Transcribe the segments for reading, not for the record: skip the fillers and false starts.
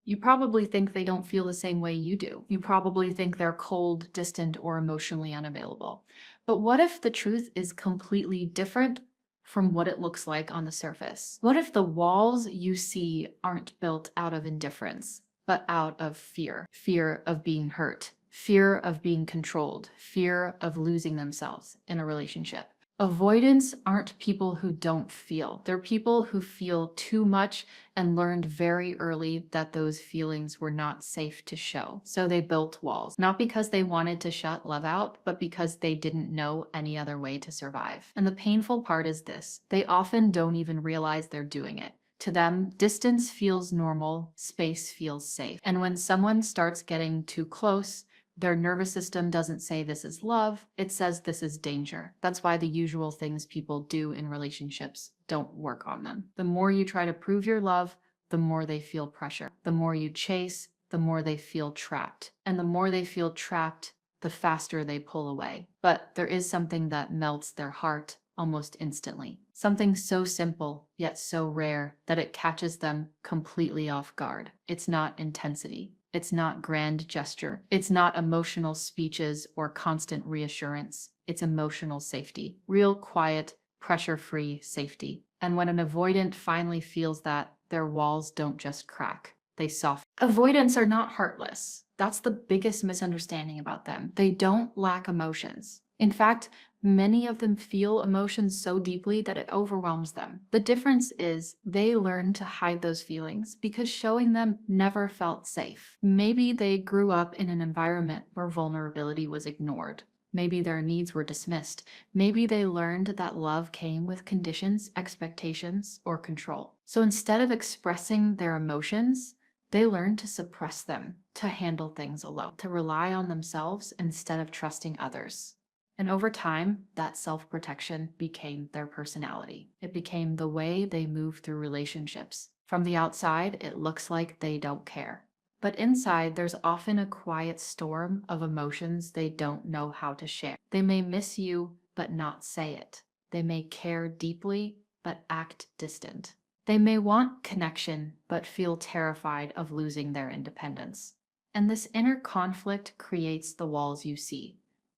You probably think they don't feel the same way you do. You probably think they're cold, distant, or emotionally unavailable. But what if the truth is completely different from what it looks like on the surface? What if the walls you see aren't built out of indifference, but out of fear? Fear of being hurt, fear of being controlled, fear of losing themselves in a relationship. Avoidants aren't people who don't feel. They're people who feel too much and learned very early that those feelings were not safe to show. So they built walls, not because they wanted to shut love out, but because they didn't know any other way to survive. And the painful part is this: they often don't even realize they're doing it. To them, distance feels normal, space feels safe. And when someone starts getting too close, their nervous system doesn't say this is love, it says this is danger. That's why the usual things people do in relationships don't work on them. The more you try to prove your love, the more they feel pressure. The more you chase, the more they feel trapped. And the more they feel trapped, the faster they pull away. But there is something that melts their heart almost instantly. Something so simple, yet so rare, that it catches them completely off guard. It's not intensity. It's not grand gesture. It's not emotional speeches or constant reassurance. It's emotional safety. Real, quiet, pressure-free safety. And when an avoidant finally feels that, their walls don't just crack, they soften. Avoidants are not heartless. That's the biggest misunderstanding about them. They don't lack emotions. In fact, many of them feel emotions so deeply that it overwhelms them. The difference is they learn to hide those feelings because showing them never felt safe. Maybe they grew up in an environment where vulnerability was ignored. Maybe their needs were dismissed. Maybe they learned that love came with conditions, expectations, or control. So instead of expressing their emotions, they learn to suppress them, to handle things alone, to rely on themselves instead of trusting others. And over time, that self-protection became their personality. It became the way they move through relationships. From the outside, it looks like they don't care. But inside, there's often a quiet storm of emotions they don't know how to share. They may miss you, but not say it. They may care deeply, but act distant. They may want connection, but feel terrified of losing their independence. And this inner conflict creates the walls you see.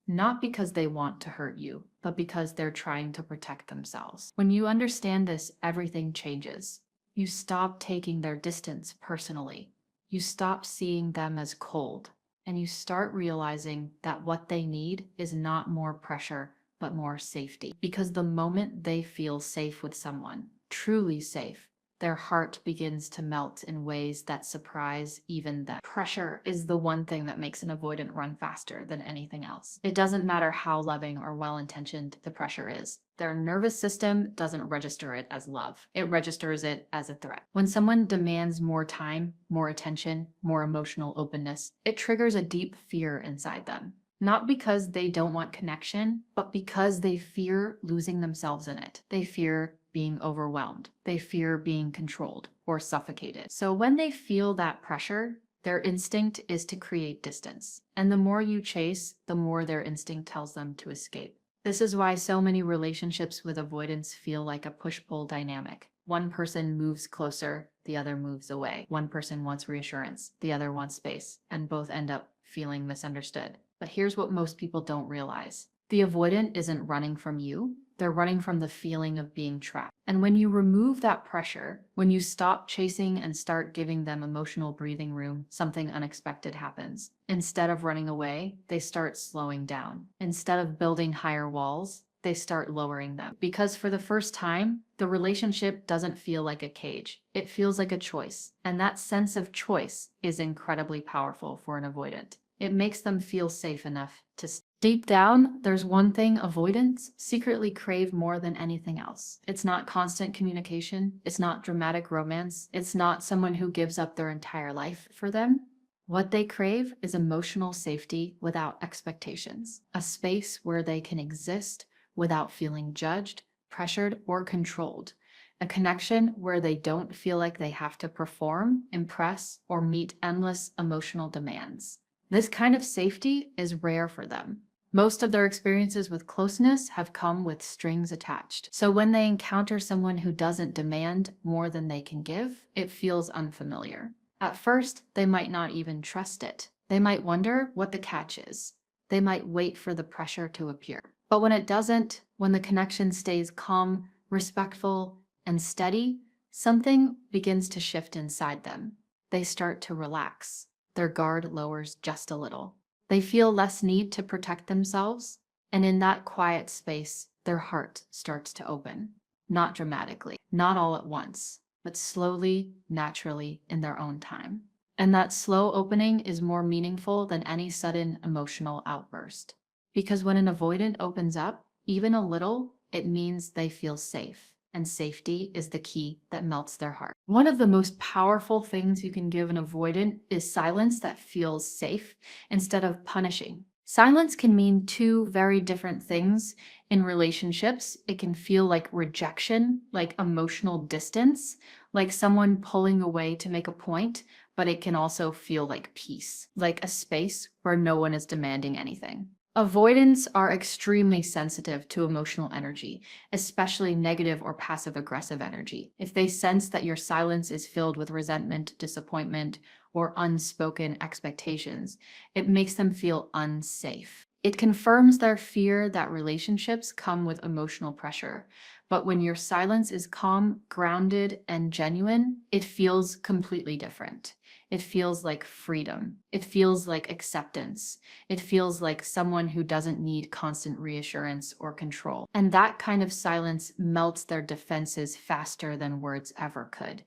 Not because they want to hurt you, but because they're trying to protect themselves. When you understand this, everything changes. You stop taking their distance personally. You stop seeing them as cold, and you start realizing that what they need is not more pressure, but more safety. Because the moment they feel safe with someone, truly safe, their heart begins to melt in ways that surprise even them. Pressure is the one thing that makes an avoidant run faster than anything else. It doesn't matter how loving or well-intentioned the pressure is. Their nervous system doesn't register it as love. It registers it as a threat. When someone demands more time, more attention, more emotional openness, it triggers a deep fear inside them. Not because they don't want connection, but because they fear losing themselves in it. They fear being overwhelmed. They fear being controlled or suffocated. So when they feel that pressure, their instinct is to create distance. And the more you chase, the more their instinct tells them to escape. This is why so many relationships with avoidance feel like a push-pull dynamic. One person moves closer, the other moves away. One person wants reassurance, the other wants space, and both end up feeling misunderstood. But here's what most people don't realize. The avoidant isn't running from you. They're running from the feeling of being trapped. And when you remove that pressure, when you stop chasing and start giving them emotional breathing room, something unexpected happens. Instead of running away, they start slowing down. Instead of building higher walls, they start lowering them. Because for the first time, the relationship doesn't feel like a cage. It feels like a choice. And that sense of choice is incredibly powerful for an avoidant. It makes them feel safe enough to stay. Deep down, there's one thing avoidants secretly crave more than anything else. It's not constant communication. It's not dramatic romance. It's not someone who gives up their entire life for them. What they crave is emotional safety without expectations. A space where they can exist without feeling judged, pressured, or controlled. A connection where they don't feel like they have to perform, impress, or meet endless emotional demands. This kind of safety is rare for them. Most of their experiences with closeness have come with strings attached. So when they encounter someone who doesn't demand more than they can give, it feels unfamiliar. At first, they might not even trust it. They might wonder what the catch is. They might wait for the pressure to appear. But when it doesn't, when the connection stays calm, respectful, and steady, something begins to shift inside them. They start to relax. Their guard lowers just a little. They feel less need to protect themselves, and in that quiet space, their heart starts to open. Not dramatically, not all at once, but slowly, naturally, in their own time. And that slow opening is more meaningful than any sudden emotional outburst. Because when an avoidant opens up, even a little, it means they feel safe. And safety is the key that melts their heart. One of the most powerful things you can give an avoidant is silence that feels safe instead of punishing. Silence can mean two very different things in relationships. It can feel like rejection, like emotional distance, like someone pulling away to make a point, but it can also feel like peace, like a space where no one is demanding anything. Avoidants are extremely sensitive to emotional energy, especially negative or passive-aggressive energy. If they sense that your silence is filled with resentment, disappointment, or unspoken expectations, it makes them feel unsafe. It confirms their fear that relationships come with emotional pressure. But when your silence is calm, grounded, and genuine, it feels completely different. It feels like freedom. It feels like acceptance. It feels like someone who doesn't need constant reassurance or control. And that kind of silence melts their defenses faster than words ever could,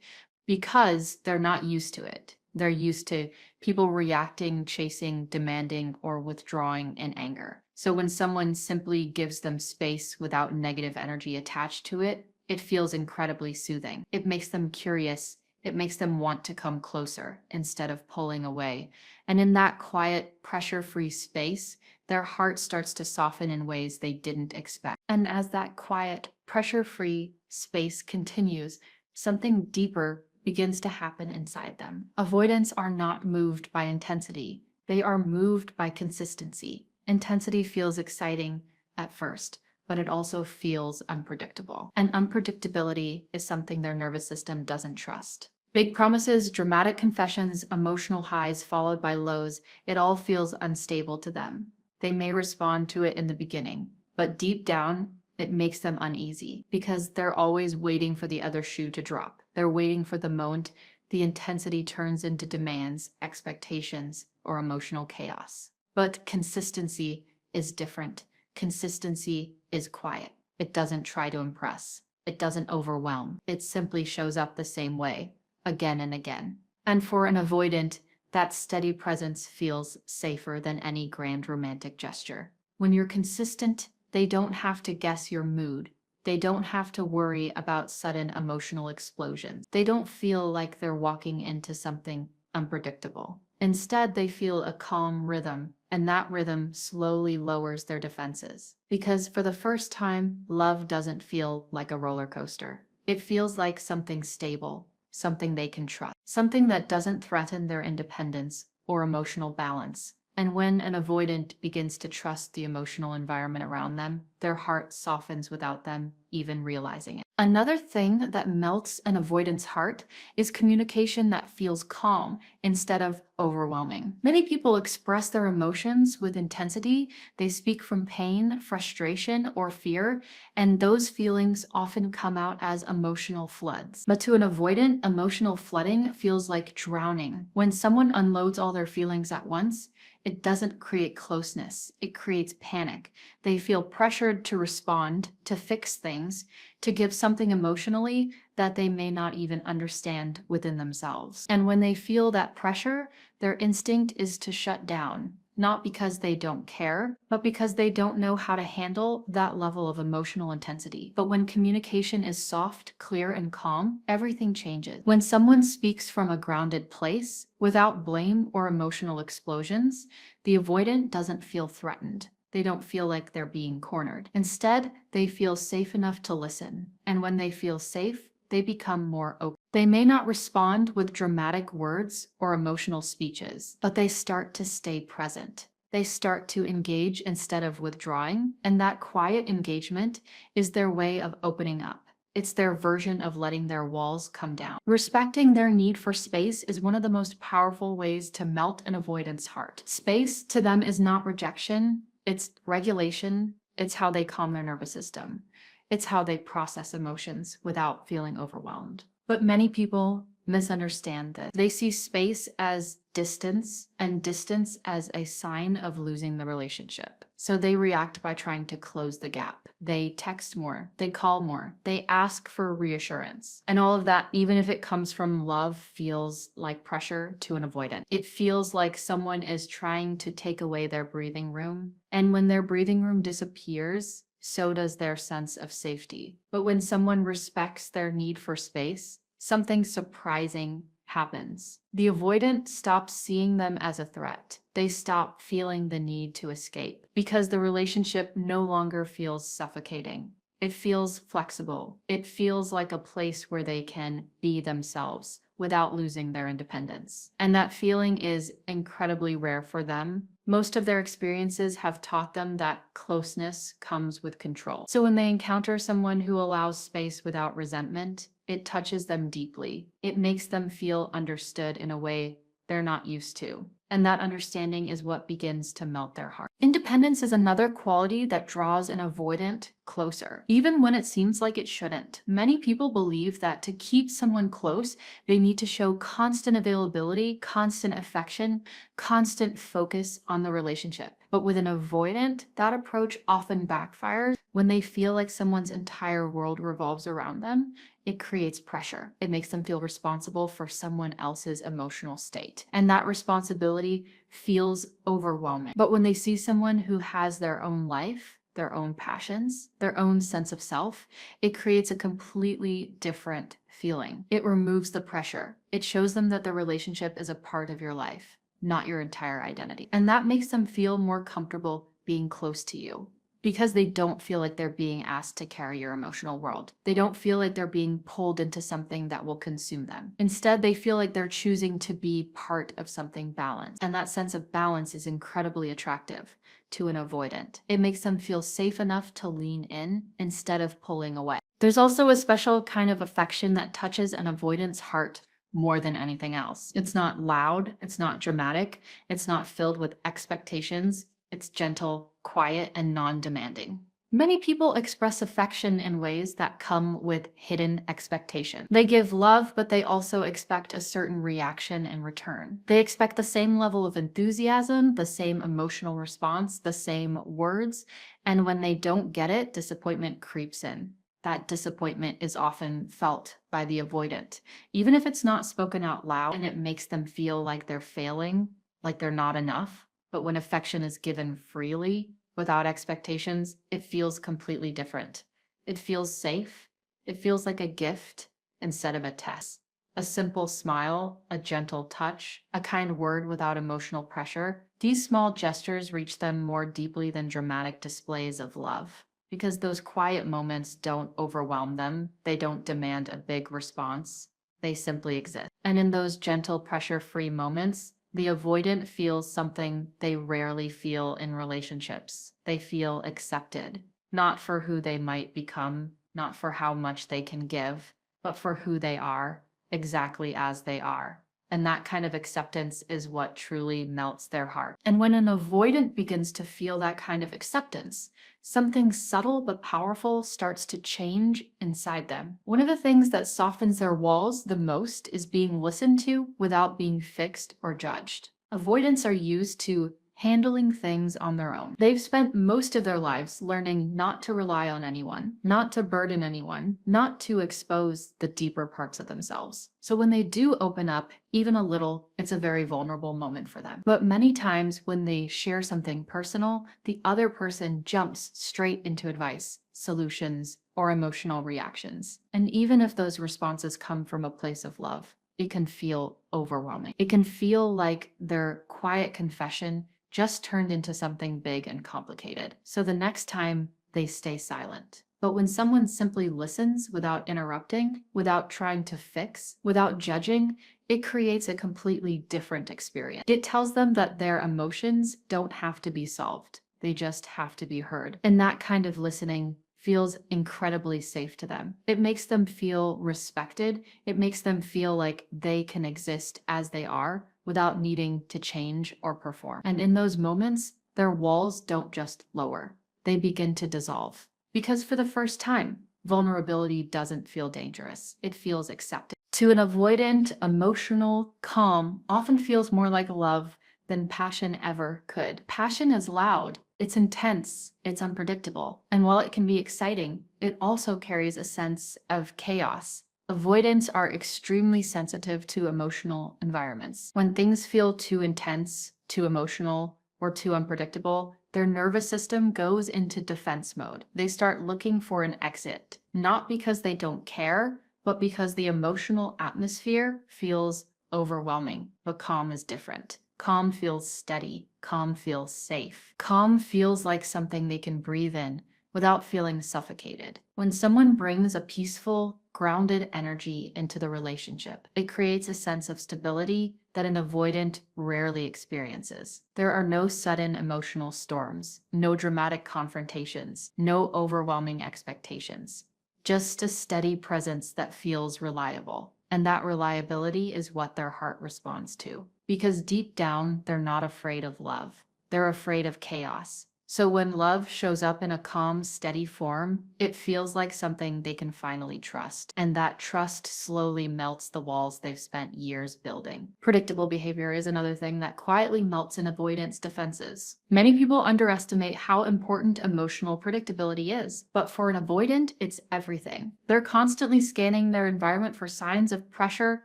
because they're not used to it. They're used to people reacting, chasing, demanding, or withdrawing in anger. So when someone simply gives them space without negative energy attached to it, it feels incredibly soothing. It makes them curious. It makes them want to come closer instead of pulling away. And in that quiet, pressure-free space, their heart starts to soften in ways they didn't expect. And as that quiet, pressure-free space continues, something deeper begins to happen inside them. Avoidants are not moved by intensity. They are moved by consistency. Intensity feels exciting at first, but it also feels unpredictable. And unpredictability is something their nervous system doesn't trust. Big promises, dramatic confessions, emotional highs followed by lows, it all feels unstable to them. They may respond to it in the beginning, but deep down, it makes them uneasy because they're always waiting for the other shoe to drop. They're waiting for the moment the intensity turns into demands, expectations, or emotional chaos. But consistency is different. Consistency is quiet. It doesn't try to impress. It doesn't overwhelm. It simply shows up the same way, again and again. And for an avoidant, that steady presence feels safer than any grand romantic gesture. When you're consistent, they don't have to guess your mood. They don't have to worry about sudden emotional explosions. They don't feel like they're walking into something unpredictable. Instead, they feel a calm rhythm, and that rhythm slowly lowers their defenses. Because for the first time, love doesn't feel like a roller coaster. It feels like something stable, something they can trust, something that doesn't threaten their independence or emotional balance. And when an avoidant begins to trust the emotional environment around them, their heart softens without them even realizing it. Another thing that melts an avoidant's heart is communication that feels calm instead of overwhelming. Many people express their emotions with intensity. They speak from pain, frustration, or fear, and those feelings often come out as emotional floods. But to an avoidant, emotional flooding feels like drowning. When someone unloads all their feelings at once, it doesn't create closeness. It creates panic. They feel pressured to respond, to fix things, to give something emotionally that they may not even understand within themselves. And when they feel that pressure, their instinct is to shut down, not because they don't care, but because they don't know how to handle that level of emotional intensity. But when communication is soft, clear, and calm, everything changes. When someone speaks from a grounded place, without blame or emotional explosions, the avoidant doesn't feel threatened. They don't feel like they're being cornered. Instead, they feel safe enough to listen. And when they feel safe, they become more open. They may not respond with dramatic words or emotional speeches, but they start to stay present. They start to engage instead of withdrawing, and that quiet engagement is their way of opening up. It's their version of letting their walls come down. Respecting their need for space is one of the most powerful ways to melt an avoidant's heart. Space to them is not rejection, it's regulation. It's how they calm their nervous system. It's how they process emotions without feeling overwhelmed. But many people misunderstand this. They see space as distance and distance as a sign of losing the relationship. So they react by trying to close the gap. They text more, they call more, they ask for reassurance. And all of that, even if it comes from love, feels like pressure to an avoidant. It feels like someone is trying to take away their breathing room. And when their breathing room disappears, so does their sense of safety. But when someone respects their need for space, something surprising happens. The avoidant stops seeing them as a threat. They stop feeling the need to escape because the relationship no longer feels suffocating. It feels flexible. It feels like a place where they can be themselves without losing their independence. And that feeling is incredibly rare for them. Most of their experiences have taught them that closeness comes with control. So when they encounter someone who allows space without resentment, it touches them deeply. It makes them feel understood in a way they're not used to. And that understanding is what begins to melt their heart. Independence is another quality that draws an avoidant closer, even when it seems like it shouldn't. Many people believe that to keep someone close, they need to show constant availability, constant affection, constant focus on the relationship. But with an avoidant, that approach often backfires. When they feel like someone's entire world revolves around them, it creates pressure. It makes them feel responsible for someone else's emotional state. And that responsibility feels overwhelming. But when they see someone who has their own life, their own passions, their own sense of self, it creates a completely different feeling. It removes the pressure. It shows them that the relationship is a part of your life, not your entire identity. And that makes them feel more comfortable being close to you, because they don't feel like they're being asked to carry your emotional world. They don't feel like they're being pulled into something that will consume them. Instead, they feel like they're choosing to be part of something balanced. And that sense of balance is incredibly attractive to an avoidant. It makes them feel safe enough to lean in instead of pulling away. There's also a special kind of affection that touches an avoidant's heart more than anything else. It's not loud, it's not dramatic, it's not filled with expectations. It's gentle, quiet, and non-demanding. Many people express affection in ways that come with hidden expectation. They give love, but they also expect a certain reaction in return. They expect the same level of enthusiasm, the same emotional response, the same words, and when they don't get it, disappointment creeps in. That disappointment is often felt by the avoidant, even if it's not spoken out loud, and it makes them feel like they're failing, like they're not enough. But when affection is given freely, without expectations, it feels completely different. It feels safe. It feels like a gift instead of a test. A simple smile, a gentle touch, a kind word without emotional pressure. These small gestures reach them more deeply than dramatic displays of love, because those quiet moments don't overwhelm them. They don't demand a big response. They simply exist. And in those gentle, pressure-free moments, the avoidant feels something they rarely feel in relationships. They feel accepted, not for who they might become, not for how much they can give, but for who they are, exactly as they are. And that kind of acceptance is what truly melts their heart. And when an avoidant begins to feel that kind of acceptance, something subtle but powerful starts to change inside them. One of the things that softens their walls the most is being listened to without being fixed or judged. Avoidants are used to handling things on their own. They've spent most of their lives learning not to rely on anyone, not to burden anyone, not to expose the deeper parts of themselves. So when they do open up, even a little, it's a very vulnerable moment for them. But many times when they share something personal, the other person jumps straight into advice, solutions, or emotional reactions. And even if those responses come from a place of love, it can feel overwhelming. It can feel like their quiet confession just turned into something big and complicated. So the next time they stay silent. But when someone simply listens without interrupting, without trying to fix, without judging, it creates a completely different experience. It tells them that their emotions don't have to be solved. They just have to be heard. And that kind of listening feels incredibly safe to them. It makes them feel respected. It makes them feel like they can exist as they are without needing to change or perform. And in those moments, their walls don't just lower, they begin to dissolve. Because for the first time, vulnerability doesn't feel dangerous. It feels accepted. To an avoidant, emotional calm often feels more like love than passion ever could. Passion is loud, it's intense, it's unpredictable. And while it can be exciting, it also carries a sense of chaos. Avoidants are extremely sensitive to emotional environments. When things feel too intense, too emotional, or too unpredictable, their nervous system goes into defense mode. They start looking for an exit, not because they don't care, but because the emotional atmosphere feels overwhelming. But calm is different. Calm feels steady. Calm feels safe. Calm feels like something they can breathe in without feeling suffocated. When someone brings a peaceful, grounded energy into the relationship, it creates a sense of stability that an avoidant rarely experiences. There are no sudden emotional storms, no dramatic confrontations, no overwhelming expectations. Just a steady presence that feels reliable. And that reliability is what their heart responds to. Because deep down, they're not afraid of love. They're afraid of chaos. So when love shows up in a calm, steady form, it feels like something they can finally trust. And that trust slowly melts the walls they've spent years building. Predictable behavior is another thing that quietly melts an avoidance defenses. Many people underestimate how important emotional predictability is, but for an avoidant, it's everything. They're constantly scanning their environment for signs of pressure,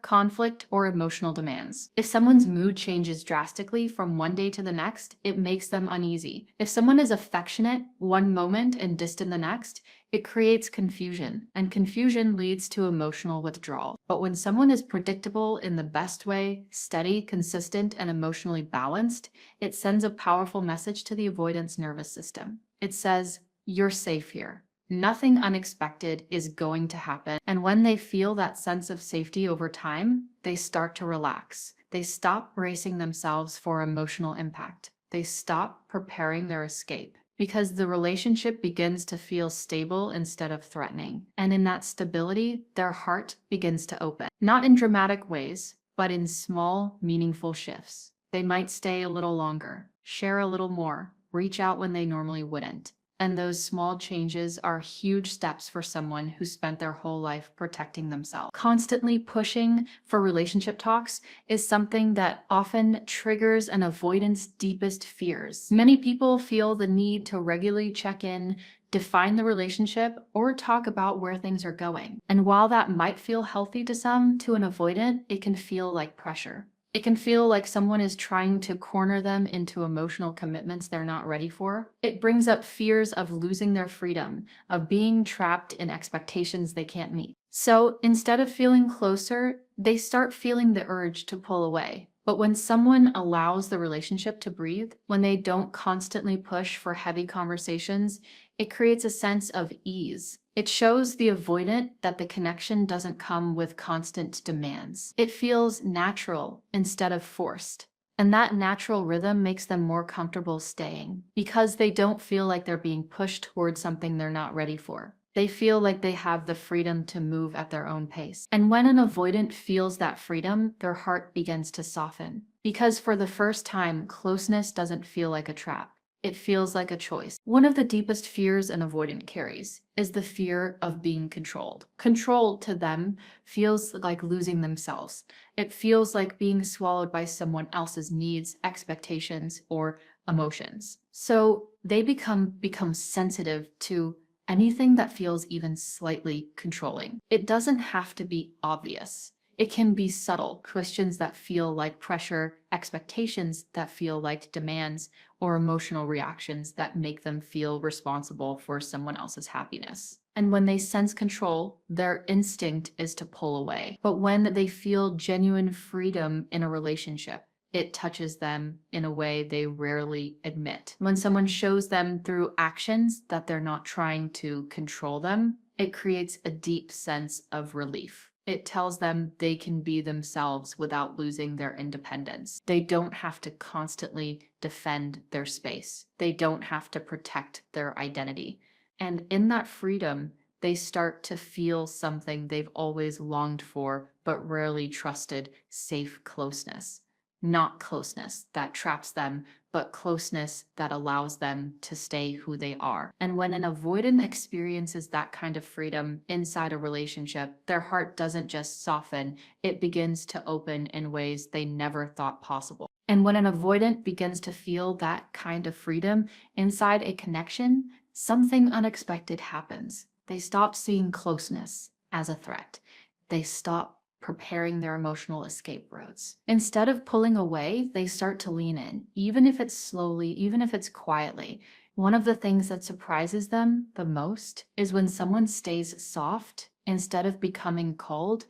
conflict, or emotional demands. If someone's mood changes drastically from one day to the next, it makes them uneasy. If someone is affectionate one moment and distant the next, it creates confusion, and confusion leads to emotional withdrawal. But when someone is predictable in the best way, steady, consistent, and emotionally balanced, it sends a powerful message to the avoidance nervous system. It says, "You're safe here. Nothing unexpected is going to happen." And when they feel that sense of safety over time, they start to relax. They stop bracing themselves for emotional impact. They stop preparing their escape because the relationship begins to feel stable instead of threatening. And in that stability, their heart begins to open. Not in dramatic ways, but in small, meaningful shifts. They might stay a little longer, share a little more, reach out when they normally wouldn't. And those small changes are huge steps for someone who spent their whole life protecting themselves. Constantly pushing for relationship talks is something that often triggers an avoidant's deepest fears. Many people feel the need to regularly check in, define the relationship, or talk about where things are going. And while that might feel healthy to some, to an avoidant, it can feel like pressure. It can feel like someone is trying to corner them into emotional commitments they're not ready for. It brings up fears of losing their freedom, of being trapped in expectations they can't meet. So instead of feeling closer, they start feeling the urge to pull away. But when someone allows the relationship to breathe, when they don't constantly push for heavy conversations, it creates a sense of ease. It shows the avoidant that the connection doesn't come with constant demands. It feels natural instead of forced. And that natural rhythm makes them more comfortable staying because they don't feel like they're being pushed towards something they're not ready for. They feel like they have the freedom to move at their own pace. And when an avoidant feels that freedom, their heart begins to soften. Because for the first time, closeness doesn't feel like a trap. It feels like a choice. One of the deepest fears an avoidant carries is the fear of being controlled. Control to them feels like losing themselves. It feels like being swallowed by someone else's needs, expectations, or emotions. So they become sensitive to anything that feels even slightly controlling. It doesn't have to be obvious. It can be subtle, questions that feel like pressure, expectations that feel like demands, or emotional reactions that make them feel responsible for someone else's happiness. And when they sense control, their instinct is to pull away. But when they feel genuine freedom in a relationship, it touches them in a way they rarely admit. When someone shows them through actions that they're not trying to control them, it creates a deep sense of relief. It tells them they can be themselves without losing their independence. They don't have to constantly defend their space. They don't have to protect their identity. And in that freedom, they start to feel something they've always longed for, but rarely trusted: safe closeness. Not closeness that traps them, but closeness that allows them to stay who they are. And when an avoidant experiences that kind of freedom inside a relationship, their heart doesn't just soften, it begins to open in ways they never thought possible. And when an avoidant begins to feel that kind of freedom inside a connection, something unexpected happens. They stop seeing closeness as a threat. They stop preparing their emotional escape routes. Instead of pulling away, they start to lean in, even if it's slowly, even if it's quietly. One of the things that surprises them the most is when someone stays soft instead of becoming cold.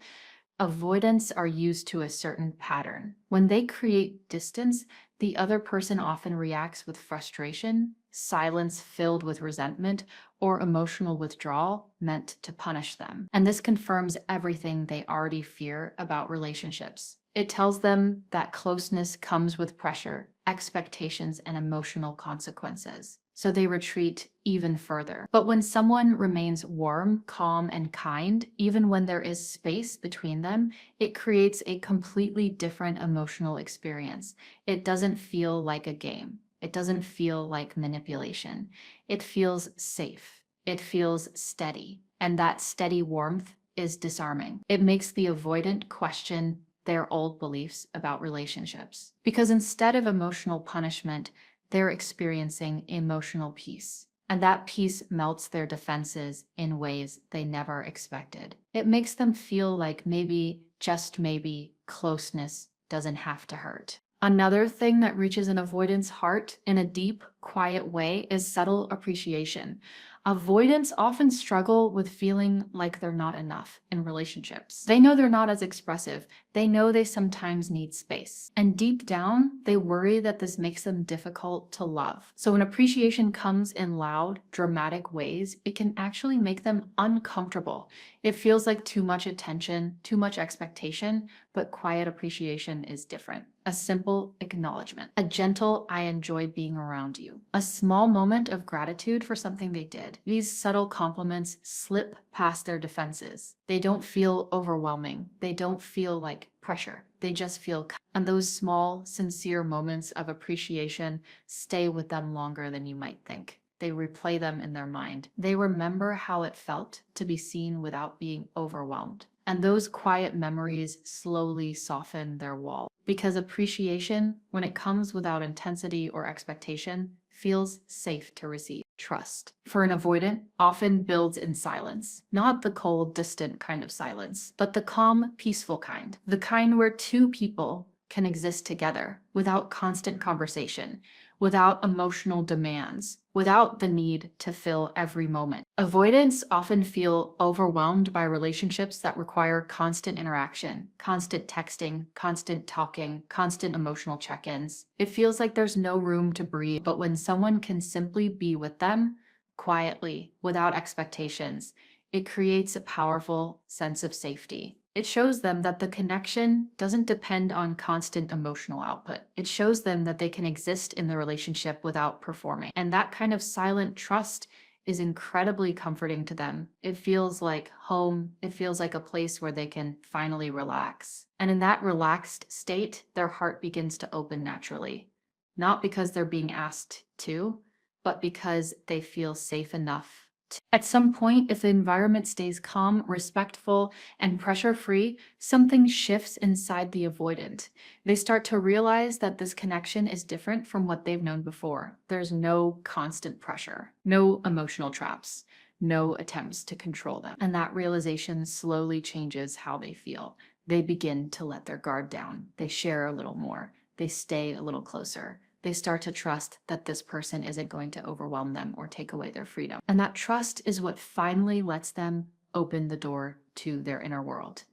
Avoidants are used to a certain pattern. When they create distance, the other person often reacts with frustration, silence filled with resentment, or emotional withdrawal meant to punish them. And this confirms everything they already fear about relationships. It tells them that closeness comes with pressure, expectations, and emotional consequences. So they retreat even further. But when someone remains warm, calm, and kind, even when there is space between them, it creates a completely different emotional experience. It doesn't feel like a game. It doesn't feel like manipulation. It feels safe. It feels steady. And that steady warmth is disarming. It makes the avoidant question their old beliefs about relationships. Because instead of emotional punishment, they're experiencing emotional peace. And that peace melts their defenses in ways they never expected. It makes them feel like maybe, just maybe, closeness doesn't have to hurt. Another thing that reaches an avoidant's heart in a deep, quiet way is subtle appreciation. Avoidants often struggle with feeling like they're not enough in relationships. They know they're not as expressive. They know they sometimes need space. And deep down, they worry that this makes them difficult to love. So when appreciation comes in loud, dramatic ways, it can actually make them uncomfortable. It feels like too much attention, too much expectation, but quiet appreciation is different. A simple acknowledgement, a gentle "I enjoy being around you," a small moment of gratitude for something they did. These subtle compliments slip past their defenses. They don't feel overwhelming. They don't feel like pressure. They just feel and those small, sincere moments of appreciation stay with them longer than you might think. They replay them in their mind. They remember how it felt to be seen without being overwhelmed. And those quiet memories slowly soften their wall. Because appreciation, when it comes without intensity or expectation, feels safe to receive. Trust, for an avoidant, often builds in silence. Not the cold, distant kind of silence, but the calm, peaceful kind. The kind where two people can exist together without constant conversation, without emotional demands, without the need to fill every moment. Avoidants often feel overwhelmed by relationships that require constant interaction, constant texting, constant talking, constant emotional check-ins. It feels like there's no room to breathe, but when someone can simply be with them, quietly, without expectations, it creates a powerful sense of safety. It shows them that the connection doesn't depend on constant emotional output. It shows them that they can exist in the relationship without performing. And that kind of silent trust is incredibly comforting to them. It feels like home. It feels like a place where they can finally relax. And in that relaxed state, their heart begins to open naturally. Not because they're being asked to, but because they feel safe enough. At some point, if the environment stays calm, respectful, and pressure-free, something shifts inside the avoidant. They start to realize that this connection is different from what they've known before. There's no constant pressure, no emotional traps, no attempts to control them. And that realization slowly changes how they feel. They begin to let their guard down. They share a little more. They stay a little closer. They start to trust that this person isn't going to overwhelm them or take away their freedom. And that trust is what finally lets them open the door to their inner world.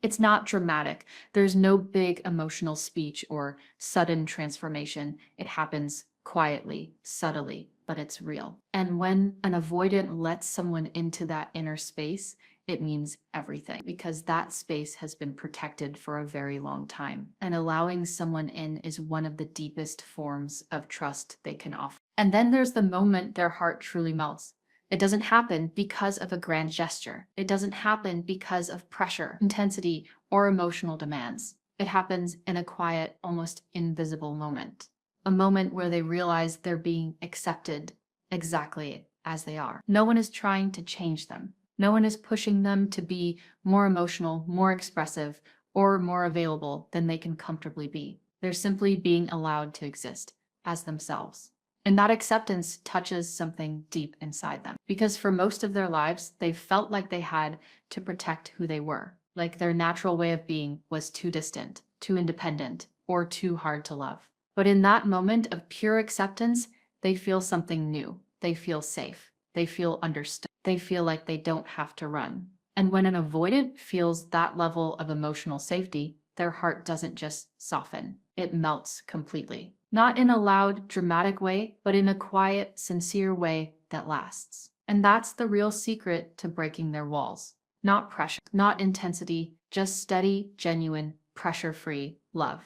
It's not dramatic. There's no big emotional speech or sudden transformation. It happens quietly, subtly, but it's real. And when an avoidant lets someone into that inner space, it means everything, because that space has been protected for a very long time. And allowing someone in is one of the deepest forms of trust they can offer. And then there's the moment their heart truly melts. It doesn't happen because of a grand gesture. It doesn't happen because of pressure, intensity, or emotional demands. It happens in a quiet, almost invisible moment. A moment where they realize they're being accepted exactly as they are. No one is trying to change them. No one is pushing them to be more emotional, more expressive, or more available than they can comfortably be. They're simply being allowed to exist as themselves. And that acceptance touches something deep inside them. Because for most of their lives, they felt like they had to protect who they were. Like their natural way of being was too distant, too independent, or too hard to love. But in that moment of pure acceptance, they feel something new. They feel safe. They feel understood. They feel like they don't have to run. And when an avoidant feels that level of emotional safety, their heart doesn't just soften, it melts completely. Not in a loud, dramatic way, but in a quiet, sincere way that lasts. And that's the real secret to breaking their walls. Not pressure, not intensity, just steady, genuine, pressure-free love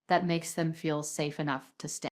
that makes them feel safe enough to stay.